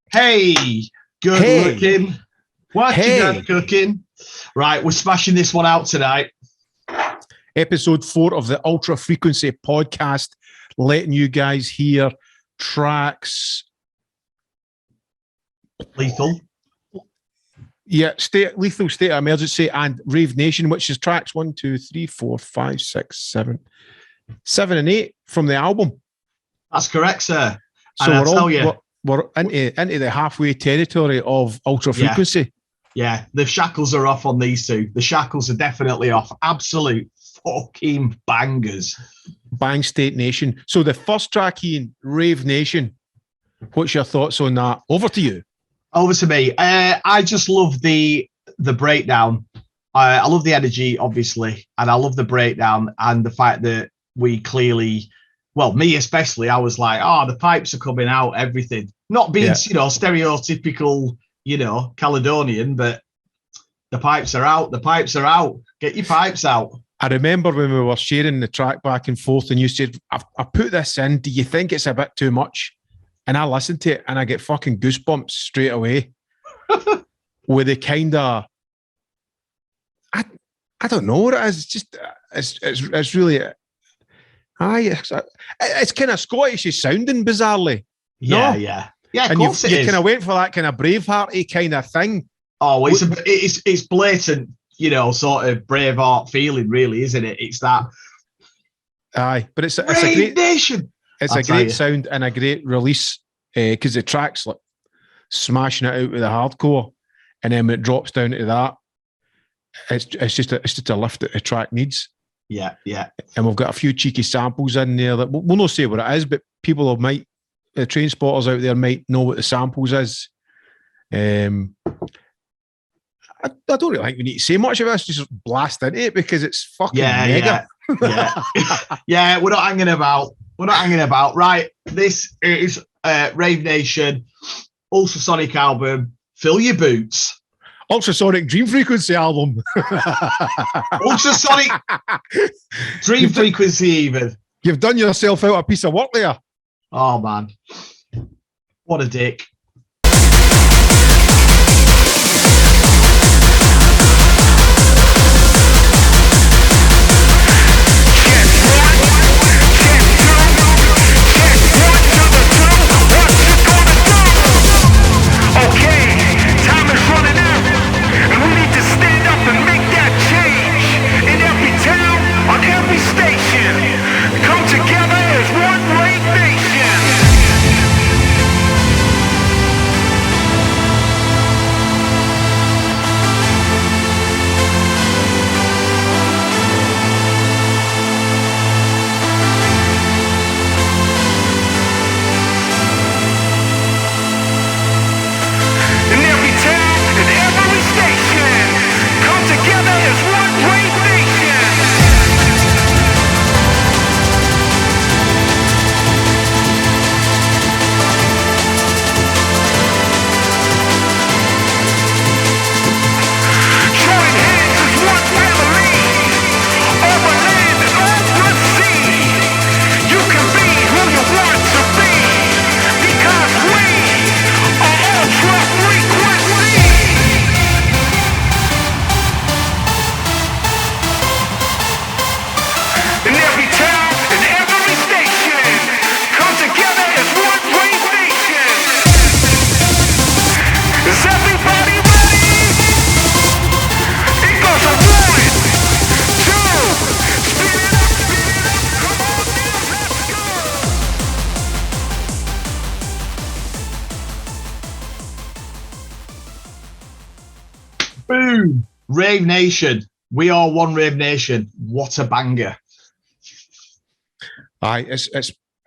Hey, good Hey, looking. What you hey, got cooking? Right, we're smashing this one out tonight. episode 4 of the Ultra Frequency podcast, letting you guys hear tracks. Lethal. Yeah, Lethal State of Emergency and Rave Nation, which is tracks 1, 2, 3, 4, 5, 6, 7, 7 and 8 from the album. That's correct, sir. So and we're into the halfway territory of Ultra Frequency. Yeah, the shackles are off on these two. The shackles are definitely off. Absolute fucking bangers. Bang State Nation. So the first track, Ian, Rave Nation. What's your thoughts on that? Over to you. Over to me. I just love the breakdown. I love the energy, obviously, and I love the breakdown and the fact that we clearly, well, me especially, I was like, oh, the pipes are coming out, everything. Not being, stereotypical, Caledonian, but the pipes are out. The pipes are out. Get your pipes out. I remember when we were sharing the track back and forth and you said, I put this in. Do you think it's a bit too much? And I listened to it and I get fucking goosebumps straight away with the kind of, I don't know what it is. It's just, it's really, it's kind of Scottish sounding bizarrely. Yeah, no? yeah. Yeah, of and course it is. You kind of went for that kind of Bravehearty kind of thing. Oh, it's blatant, sort of Braveheart feeling, really, isn't it? It's that. Aye, but it's a great nation. It's a great sound and a great release because the track's like smashing it out with the hardcore, and then when it drops down to that, it's just a lift that the track needs. Yeah, yeah. And we've got a few cheeky samples in there that we'll not say what it is, but the train spotters out there might know what the samples is. I don't really think we need to say much of this. Just blast into it because it's fucking mega. Yeah. Yeah, we're not hanging about. Right, this is Rave Nation, Ultrasonic album, Fill Your Boots. Ultrasonic Dream Frequency album. Ultrasonic Dream Frequency even. You've done yourself out a piece of work there. Oh, man. What a dick. Boom! Rave Nation. We are one Rave Nation. What a banger. Aye, it's.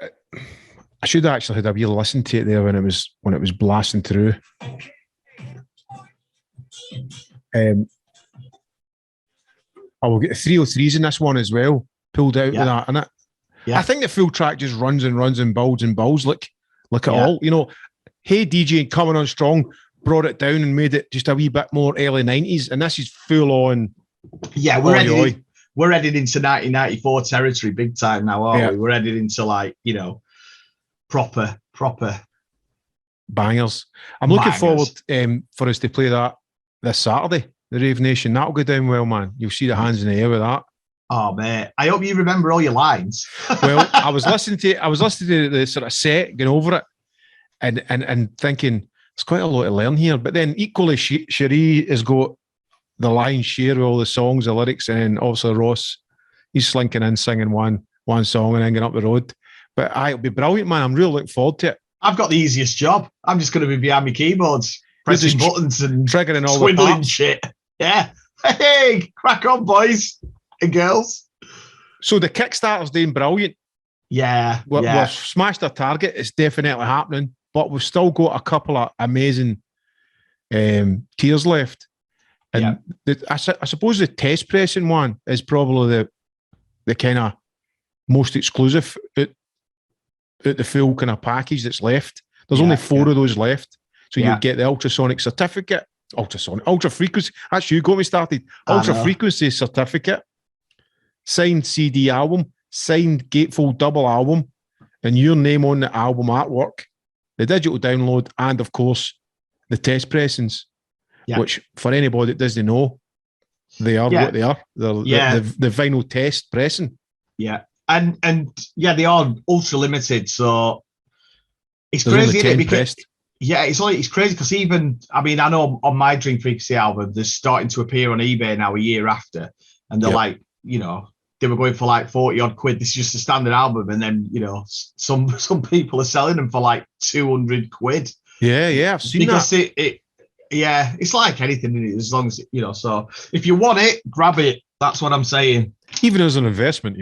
I should have actually had a wee listen to it there when it was blasting through. I will get 303s in this one as well, pulled out of that, innit? Yeah. I think the full track just runs and builds. Look at all. Hey DJ coming on strong, brought it down and made it just a wee bit more early 90s, and this is full on. Yeah, we're heading into 1994 territory big time now, aren't we? We're heading into proper bangers. I'm looking forward for us to play that this Saturday, the Rave Nation. That'll go down well, man. You'll see the hands in the air with that. Oh, mate. I hope you remember all your lines. Well, I was listening to the sort of set, going over it, and thinking, there's quite a lot to learn here. But then equally, Cherie has got the lion's share of all the songs, the lyrics, and also Ross, he's slinking in, singing one song and then getting up the road. But it'll be brilliant, man. I'm really looking forward to it. I've got the easiest job. I'm just going to be behind my keyboards, pressing buttons and triggering all swiveling the parts. Shit. Yeah. Hey, crack on, boys and girls. So the Kickstarter's doing brilliant. Yeah. We've smashed our target. It's definitely happening. But we've still got a couple of amazing tiers left. And I suppose the test pressing one is probably the kind of most exclusive at the full kind of package that's left. There's only 4 of those left. So you get the ultrasonic certificate, ultra frequency. That's you got me started. Ultra frequency certificate, signed CD album, signed gatefold double album, and your name on the album artwork, the digital download, and of course the test pressings, which for anybody that doesn't know, they are what they are. They're the vinyl test pressing. Yeah. And they are ultra limited, so it's crazy, isn't it? Because it's crazy because even I know on my Dream Frequency album, they're starting to appear on eBay now a year after, and they're like, they were going for like 40 odd quid. This is just a standard album, and then some people are selling them for like 200 quid. Yeah, I've seen because that. It's like anything, as long as So if you want it, grab it. That's what I'm saying. Even as an investment,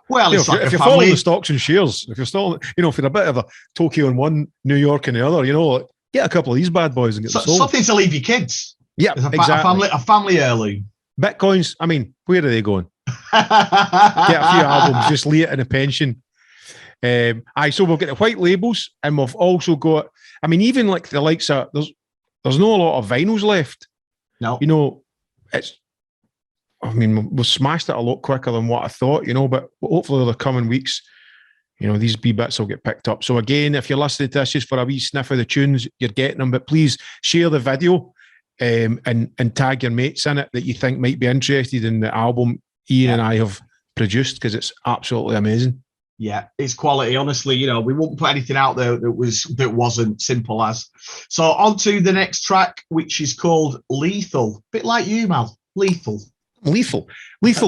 Well, it's like if you're following the stocks and shares, if you're still, if you're a bit of a Tokyo in one, New York in the other, get a couple of these bad boys and get them sold. Something to leave your kids. Yeah, exactly. A family heirloom. Bitcoins, where are they going? Get a few albums, just lay it in a pension. So we'll get the white labels, and we've also got, even like the likes of, there's not a lot of vinyls left. No. We've smashed it a lot quicker than what I thought, but hopefully in the coming weeks, these wee bits will get picked up. So again, if you're listening to this just for a wee sniff of the tunes, you're getting them, but please share the video and tag your mates in it that you think might be interested in the album Ian and I have produced, because it's absolutely amazing. Yeah, it's quality. Honestly, we wouldn't put anything out there that wasn't simple as. So on to the next track, which is called Lethal. Bit like you, Mal. Lethal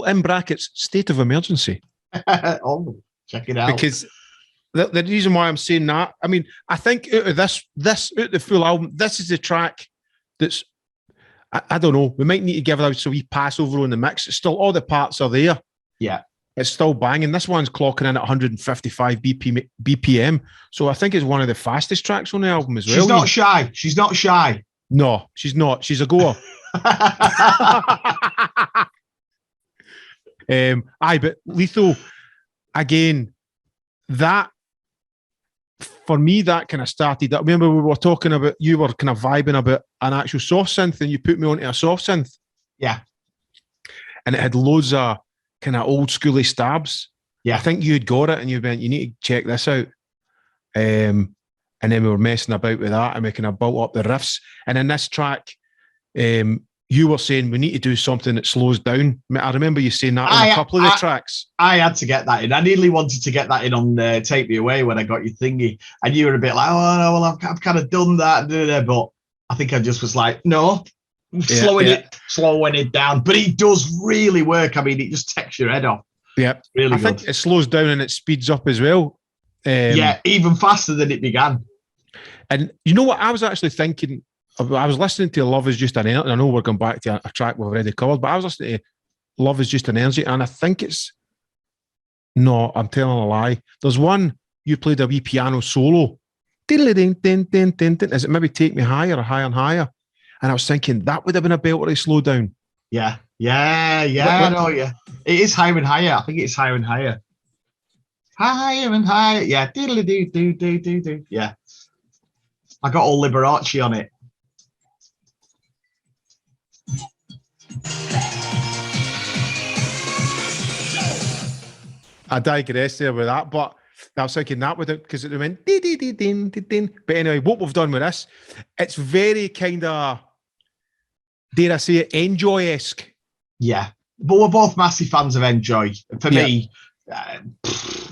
in brackets, state of emergency. Oh, check it out. Because the reason why I'm saying that, I think out of this out of the full album, this is the track that's, I don't know, we might need to give it a wee pass over on the mix. It's still, all the parts are there. Yeah. It's still banging. This one's clocking in at 155 BPM. So I think it's one of the fastest tracks on the album as well. She's not shy. No, she's not. She's a goer. But Lethal, again, that for me, that kind of started. I remember we were talking about, you were kind of vibing about an actual soft synth, and you put me onto a soft synth. Yeah. And it had loads of kind of old schooly stabs. Yeah. I think you had got it and you went, you need to check this out. And then we were messing about with that and we kind of built up the riffs. And in this track, you were saying we need to do something that slows down. I remember you saying that on a couple of the tracks. I had to get that in. I nearly wanted to get that in on Take Me Away when I got your thingy. And you were a bit like, oh, no, well, I've kind of done that. But I think I just was like, no, slowing it down. But it does really work. It just takes your head off. Yeah. Really I think it slows down and it speeds up as well. Even faster than it began. And you know what I was actually thinking? I was listening to Love Is Just an Energy. I know we're going back to a track we've already covered, but I was listening to Love Is Just an Energy, and I think no, I'm telling a lie. There's one you played a wee piano solo. Is it maybe Take Me Higher or Higher and Higher? And I was thinking that would have been a belter to slow down. Yeah. I know, yeah. It is Higher and Higher. I think it's Higher and Higher. Higher and Higher. Yeah. Do. Yeah. I got all Liberace on it. I digress there with that, but I was thinking that would, because it went dee dee dee din dee din. But anyway, what we've done with this, it's very kind of, dare I say it, Enjoy-esque. Yeah, but we're both massive fans of Enjoy. For me,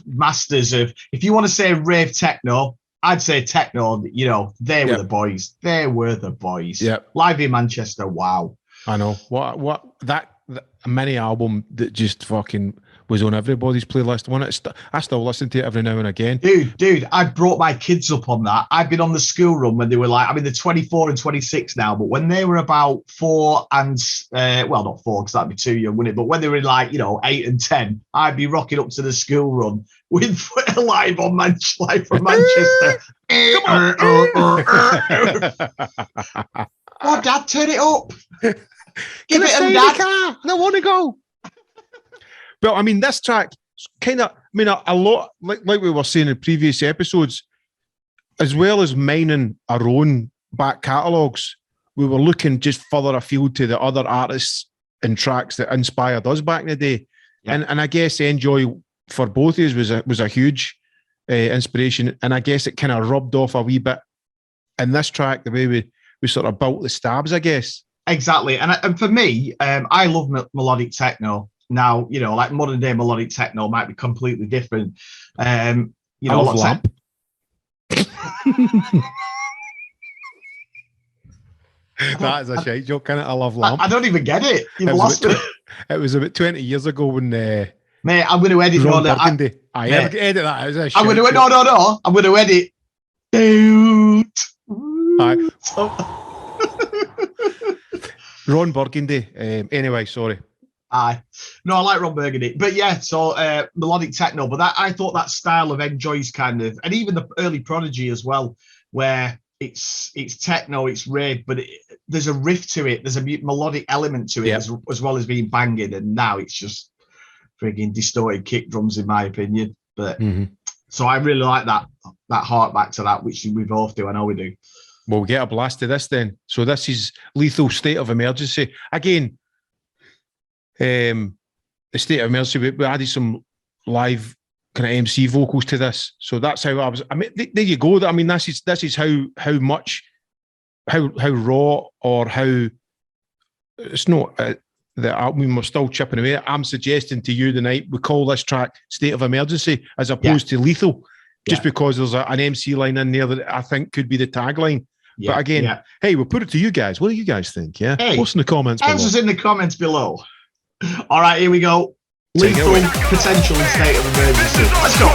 masters of, if you want to say rave techno, I'd say techno. You know, they were the boys. They were the boys. Yeah, live in Manchester. Wow. I know what that mini album that just fucking was on everybody's playlist. I still listen to it every now and again. Dude, I brought my kids up on that. I've been on the school run when they were like, I mean, they're 24 and 26 now, but when they were about 4 and, well, not 4, because that'd be too young, wouldn't it? But when they were like, 8 and 10, I'd be rocking up to the school run with live from Manchester. Oh, Dad, turn it up. Give it a Dad. Car. I want to go. But I mean, this track kind of, a lot, like we were saying in previous episodes, as well as mining our own back catalogues, we were looking just further afield to the other artists and tracks that inspired us back in the day. Yeah. And I guess Enjoy for both of us was a huge inspiration. And I guess it kind of rubbed off a wee bit in this track, the way we sort of built the stabs, I guess. Exactly. And for me, I love melodic techno. Now, like modern day melodic techno might be completely different. I love Lamp. That is a shite joke, isn't it? I love Lamp. I don't even get it. You've lost it. It was about 20 years ago when... Mate, I'm going to edit Ron Burgundy. Edit that. It was I'm going to... No. I'm going to edit. Dude. Ron Burgundy. Anyway, sorry. No, I like Ron Burgundy, but yeah, so melodic techno. But I thought that style of Enjoy's kind of, and even the early Prodigy as well, where it's techno, it's rave, but there's a riff to it, there's a melodic element to it as well as being banging. And now it's just frigging distorted kick drums, in my opinion. But so I really like that hark back to that, which we both do. I know we do. Well, we'll get a blast of this then. So this is Lethal State of Emergency again. The State of Emergency, we added some live kind of MC vocals to this, so that's how I was. I mean, there you go. I mean, this is how much how raw or how it's not the album. We're still chipping away. I'm suggesting to you tonight we call this track "State of Emergency" as opposed to "Lethal," just because there's an MC line in there that I think could be the tagline. But again, hey, we'll put it to you guys. What do you guys think? Yeah, post in the comments. Answers in the comments below. All right, here we go. Lethal potential and State of Emergency. Let's go.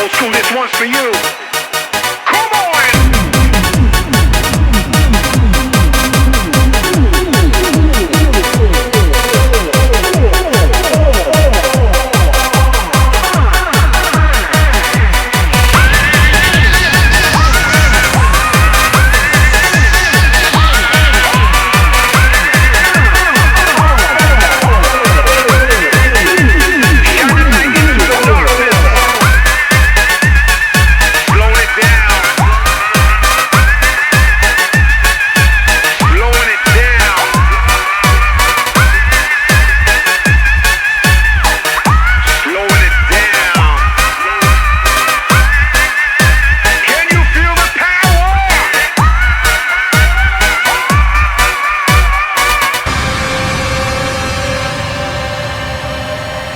Old school, this one's for you.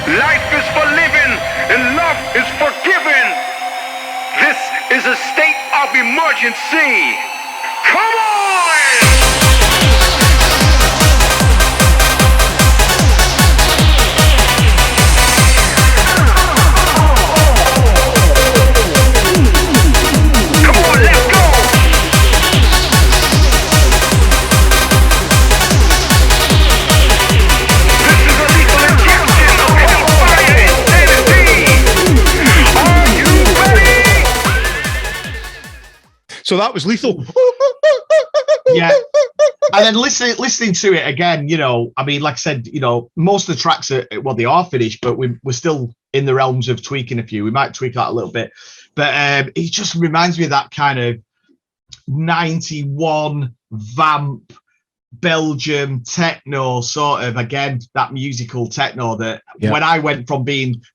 Life is for living and love is for giving. This is a state of emergency. Come on! Come on, let's go! So that was Lethal. Yeah. And then listening to it again, you know, I mean, like I said, you know, most of the tracks are finished, but we're still in the realms of tweaking a few. We might tweak that a little bit, but it just reminds me of that kind of 91 vamp Belgium techno sort of, again, that musical techno that when I went from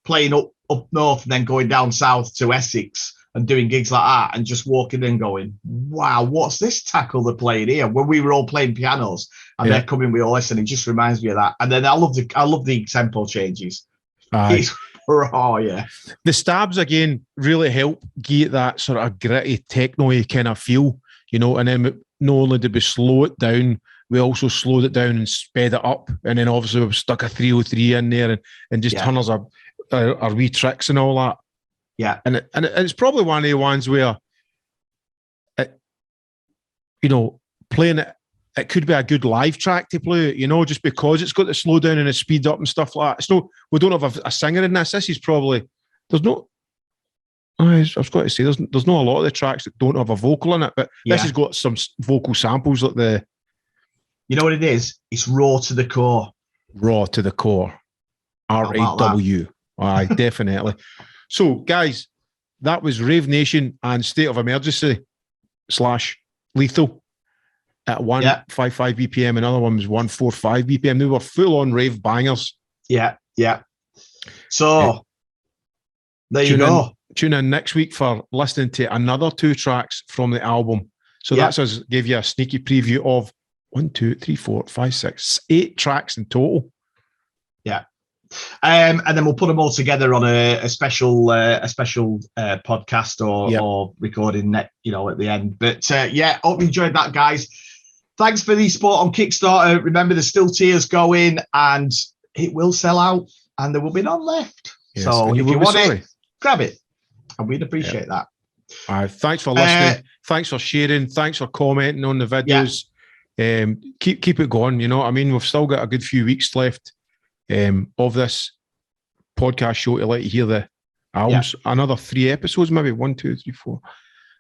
playing up north and then going down south to Essex and doing gigs like that and just walking in going, wow, what's this tackle they're playing here? When we were all playing pianos and they're coming with all this, and it just reminds me of that. And then I love the tempo changes. The stabs again really help give that sort of gritty techno-y kind of feel, you know, and then not only did we slow it down, we also slowed it down and sped it up, and then obviously we've stuck a 303 in there and just tunnels our wee tricks and all that. Yeah, and it's probably one of the ones where, you know, playing it could be a good live track to play, you know, just because it's got the slow down and the speed up and stuff like that. It's no, we don't have a singer in this. This is probably I was going to say there's not a lot of the tracks that don't have a vocal in it, but this has got some vocal samples like the. You know what it is? It's raw to the core. Raw to the core. RAW. Aye, definitely. So, guys, that was Rave Nation and State of Emergency / Lethal at 155 BPM. Another one was 145 BPM. They were full on rave bangers. Yeah. So, there you go. Tune in next week for listening to another 2 tracks from the album. So that's us, give you a sneaky preview of 1, 2, 3, 4, 5, 6, 8 tracks in total. Yeah. And then we'll put them all together on a special podcast or recording at the end. But hope you enjoyed that, guys. Thanks for the support on Kickstarter. Remember, there's still tiers going, and it will sell out, and there will be none left. Yes, so if you want it, grab it, and we'd appreciate that. Thanks for listening. Thanks for sharing. Thanks for commenting on the videos. Keep it going. You know what I mean? We've still got a good few weeks left of this podcast show to let you hear the albums. Another 3 episodes, maybe 1, 2, 3, 4.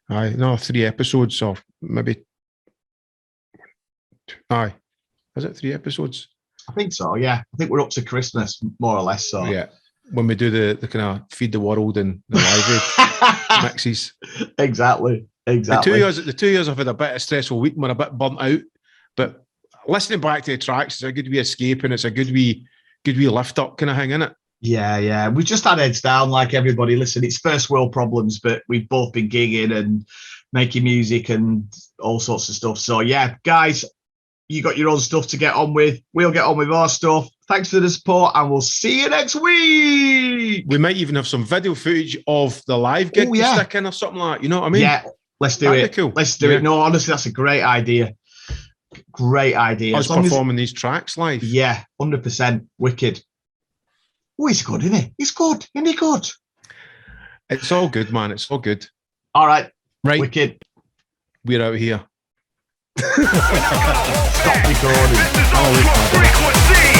Another 3 episodes, or maybe. Is it 3 episodes? I think so. Yeah, I think we're up to Christmas more or less. So when we do the kind of feed the world and the live mixes. Exactly. The 2 years I've had a bit of a stressful week. We're a bit burnt out, but listening back to the tracks is a good wee escape, and it's a good wee lift up kind of thing, isn't it? Yeah. We just had heads down like everybody. Listen, it's first world problems, but we've both been gigging and making music and all sorts of stuff. So guys, you got your own stuff to get on with. We'll get on with our stuff. Thanks for the support, and we'll see you next week. We might even have some video footage of the live gig to stick in or something like that. You know what I mean? Yeah, let's do it. Cool. Let's do it. No, honestly, that's a great idea. Great idea. Us performing these tracks live. Yeah, 100%. Wicked. Oh, he's good, isn't he? He's good. Isn't he good? It's all good, man. It's all good. All right. Wicked. We're out here. Stop recording. Frequency.